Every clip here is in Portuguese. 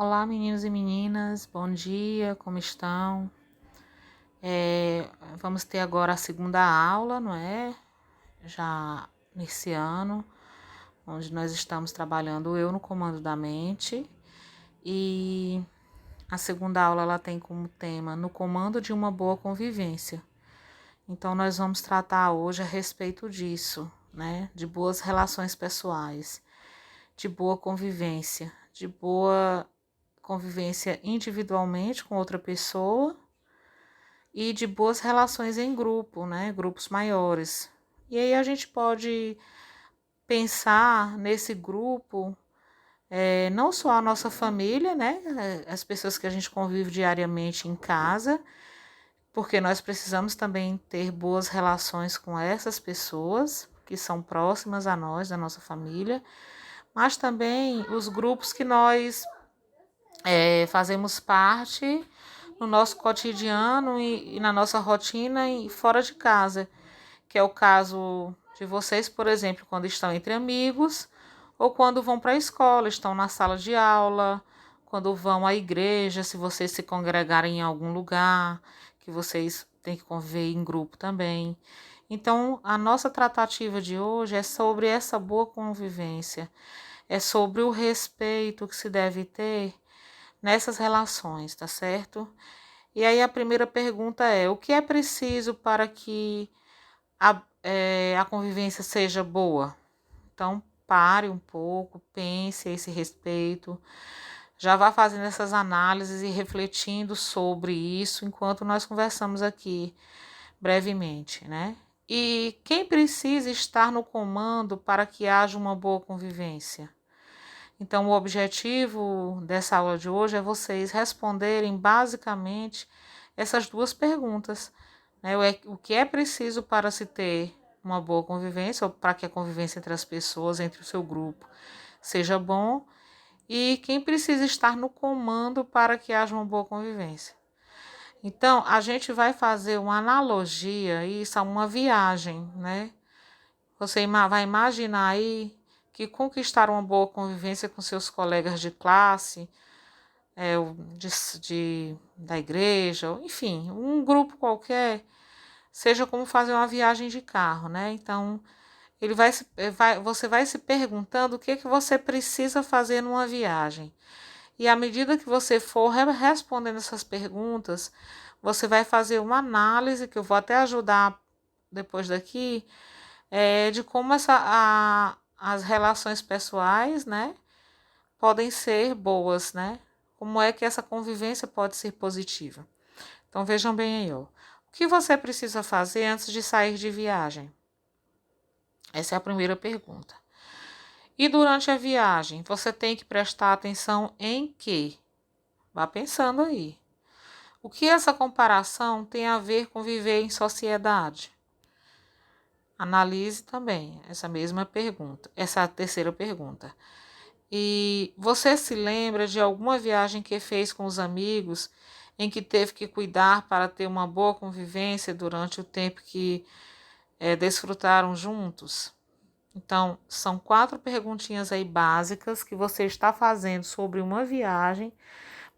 Olá, meninos e meninas, bom dia, como estão? Vamos ter agora a segunda aula, não é? Já nesse ano, onde nós estamos trabalhando eu no comando da mente. E a segunda aula ela tem como tema no comando de uma boa convivência. Então, nós vamos tratar hoje a respeito disso, né? De boas relações pessoais, de boa convivência, de boa convivência individualmente com outra pessoa e de boas relações em grupo, né? Grupos maiores. E aí a gente pode pensar nesse grupo, não só a nossa família, né? As pessoas que a gente convive diariamente em casa, porque nós precisamos também ter boas relações com essas pessoas que são próximas a nós, da nossa família, mas também os grupos que nós fazemos parte no nosso cotidiano e na nossa rotina e fora de casa, que é o caso de vocês, por exemplo, quando estão entre amigos ou quando vão para a escola, estão na sala de aula, quando vão à igreja, se vocês se congregarem em algum lugar, que vocês têm que conviver em grupo também. Então, a nossa tratativa de hoje é sobre essa boa convivência, é sobre o respeito que se deve ter nessas relações, tá certo? E aí a primeira pergunta é: o que é preciso para que a convivência seja boa? Então, pare um pouco, pense a esse respeito, já vá fazendo essas análises e refletindo sobre isso enquanto nós conversamos aqui brevemente, né? E quem precisa estar no comando para que haja uma boa convivência? Então, o objetivo dessa aula de hoje é vocês responderem basicamente essas duas perguntas, né? O que é preciso para se ter uma boa convivência, ou para que a convivência entre as pessoas, entre o seu grupo, seja bom, e quem precisa estar no comando para que haja uma boa convivência. Então, a gente vai fazer uma analogia, isso a uma viagem, né? Você vai imaginar aí que conquistar uma boa convivência com seus colegas de classe, da igreja, enfim, um grupo qualquer, seja como fazer uma viagem de carro, né? Então, você vai se perguntando o que você precisa fazer numa viagem. E à medida que você for respondendo essas perguntas, você vai fazer uma análise, que eu vou até ajudar depois daqui, de como as relações pessoais, né, podem ser boas, né? Como é que essa convivência pode ser positiva. Então vejam bem aí, ó. O que você precisa fazer antes de sair de viagem? Essa é a primeira pergunta. E durante a viagem, você tem que prestar atenção em quê? Vá pensando aí. O que essa comparação tem a ver com viver em sociedade? Analise também essa mesma pergunta, essa terceira pergunta. E você se lembra de alguma viagem que fez com os amigos em que teve que cuidar para ter uma boa convivência durante o tempo que desfrutaram juntos? Então, são 4 perguntinhas aí básicas que você está fazendo sobre uma viagem,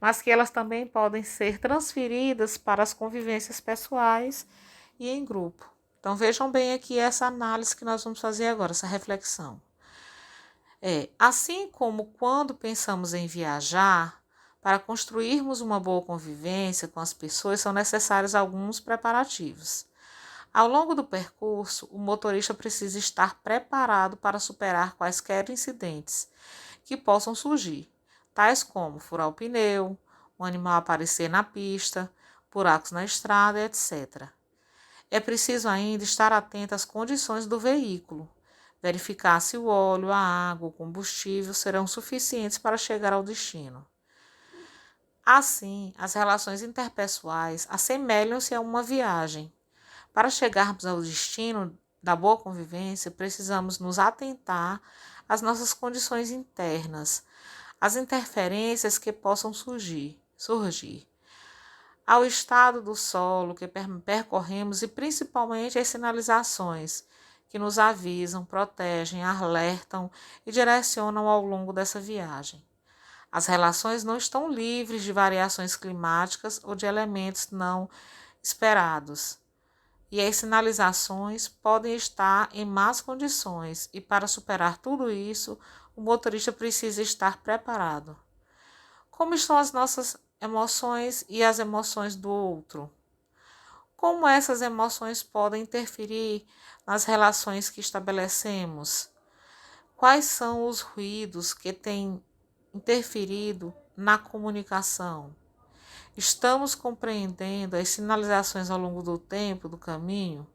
mas que elas também podem ser transferidas para as convivências pessoais e em grupo. Então, vejam bem aqui essa análise que nós vamos fazer agora, essa reflexão. Assim como quando pensamos em viajar, para construirmos uma boa convivência com as pessoas, são necessários alguns preparativos. Ao longo do percurso, o motorista precisa estar preparado para superar quaisquer incidentes que possam surgir, tais como furar o pneu, um animal aparecer na pista, buracos na estrada, etc. É preciso ainda estar atento às condições do veículo, verificar se o óleo, a água, o combustível serão suficientes para chegar ao destino. Assim, as relações interpessoais assemelham-se a uma viagem. Para chegarmos ao destino da boa convivência, precisamos nos atentar às nossas condições internas, às interferências que possam surgir, ao estado do solo que percorremos e principalmente às sinalizações que nos avisam, protegem, alertam e direcionam ao longo dessa viagem. As relações não estão livres de variações climáticas ou de elementos não esperados. E as sinalizações podem estar em más condições, e para superar tudo isso, o motorista precisa estar preparado. Como estão as nossas emoções e as emoções do outro? Como essas emoções podem interferir nas relações que estabelecemos? Quais são os ruídos que têm interferido na comunicação? Estamos compreendendo as sinalizações ao longo do tempo, do caminho,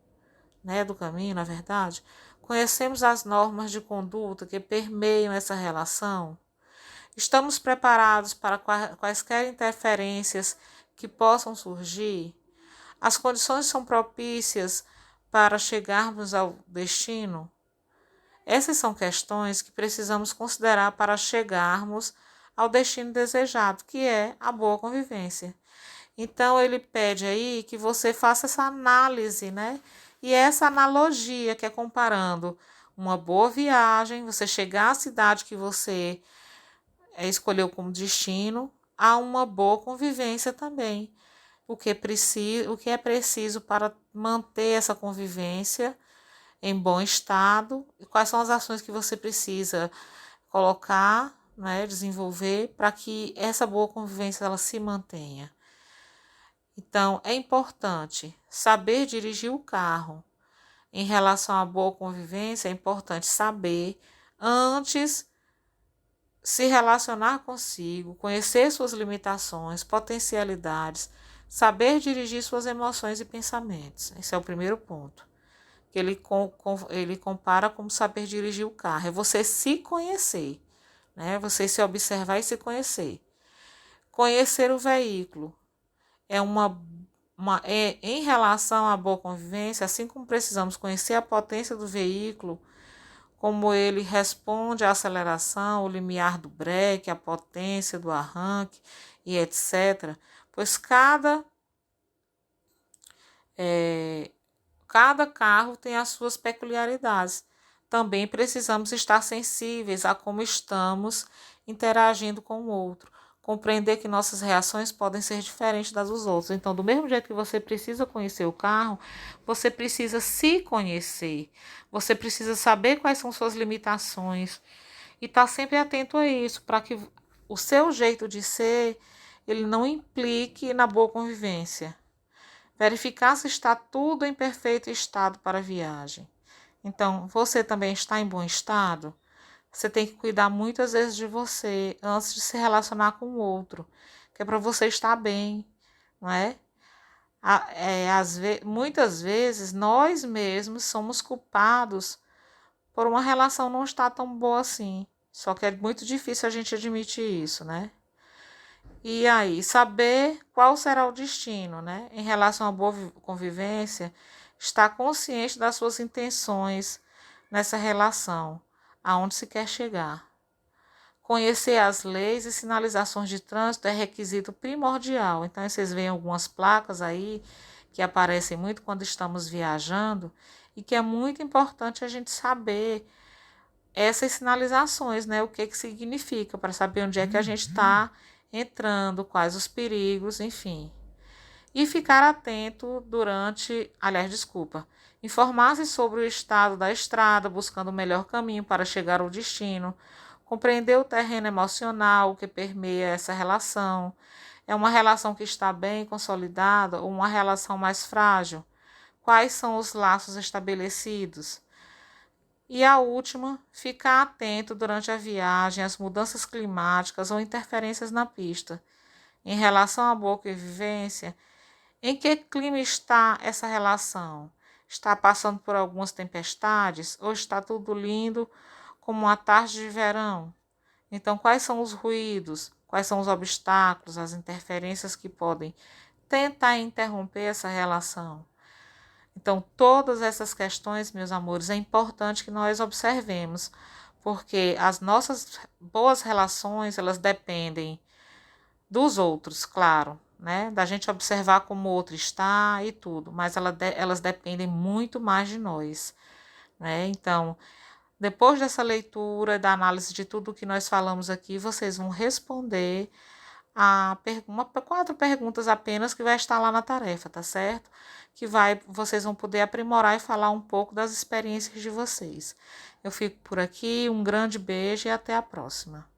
na verdade? Conhecemos as normas de conduta que permeiam essa relação? Estamos preparados para quaisquer interferências que possam surgir? As condições são propícias para chegarmos ao destino? Essas são questões que precisamos considerar para chegarmos ao destino desejado, que é a boa convivência. Então, ele pede aí que você faça essa análise, né? E essa analogia, que é comparando uma boa viagem, você chegar à cidade que você escolheu como destino, a uma boa convivência também. O que é preciso para manter essa convivência em bom estado e quais são as ações que você precisa colocar, né, desenvolver para que essa boa convivência ela se mantenha. Então, é importante saber dirigir o carro. Em relação à boa convivência, é importante saber antes se relacionar consigo, conhecer suas limitações, potencialidades, saber dirigir suas emoções e pensamentos. Esse é o primeiro ponto. Que ele compara como saber dirigir o carro. É você se conhecer, né? Você se observar e se conhecer. Conhecer o veículo é em relação à boa convivência, assim como precisamos conhecer a potência do veículo, como ele responde à aceleração, o limiar do breque, a potência do arranque e etc. Pois cada carro tem as suas peculiaridades. Também precisamos estar sensíveis a como estamos interagindo com o outro. Compreender que nossas reações podem ser diferentes das dos outros. Então, do mesmo jeito que você precisa conhecer o carro, você precisa se conhecer. Você precisa saber quais são suas limitações. E estar sempre atento a isso, para que o seu jeito de ser, ele não implique na boa convivência. Verificar se está tudo em perfeito estado para a viagem. Então, você também está em bom estado? Você tem que cuidar muitas vezes de você antes de se relacionar com o outro, que é para você estar bem, não é? Muitas vezes nós mesmos somos culpados por uma relação não estar tão boa assim. Só que é muito difícil a gente admitir isso, né? E aí, saber qual será o destino, né? Em relação à boa convivência, estar consciente das suas intenções nessa relação, aonde se quer chegar. Conhecer as leis e sinalizações de trânsito é requisito primordial. Então, vocês veem algumas placas aí que aparecem muito quando estamos viajando e que é muito importante a gente saber essas sinalizações, né? O que significa, para saber onde é que a gente está entrando, quais os perigos, enfim. E ficar atento informar-se sobre o estado da estrada, buscando o melhor caminho para chegar ao destino, compreender o terreno emocional que permeia essa relação. É uma relação que está bem consolidada ou uma relação mais frágil? Quais são os laços estabelecidos? E a última, ficar atento durante a viagem às mudanças climáticas ou interferências na pista. Em relação à boa convivência, em que clima está essa relação? Está passando por algumas tempestades ou está tudo lindo como uma tarde de verão? Então, quais são os ruídos? Quais são os obstáculos, as interferências que podem tentar interromper essa relação? Então, todas essas questões, meus amores, é importante que nós observemos, porque as nossas boas relações, elas dependem dos outros, claro, né? Da gente observar como o outro está e tudo, mas elas dependem muito mais de nós, né? Então, Depois dessa leitura, da análise de tudo que nós falamos aqui, vocês vão responder quatro perguntas apenas que vai estar lá na tarefa, tá certo? Vocês vão poder aprimorar e falar um pouco das experiências de vocês. Eu fico por aqui, um grande beijo e até a próxima.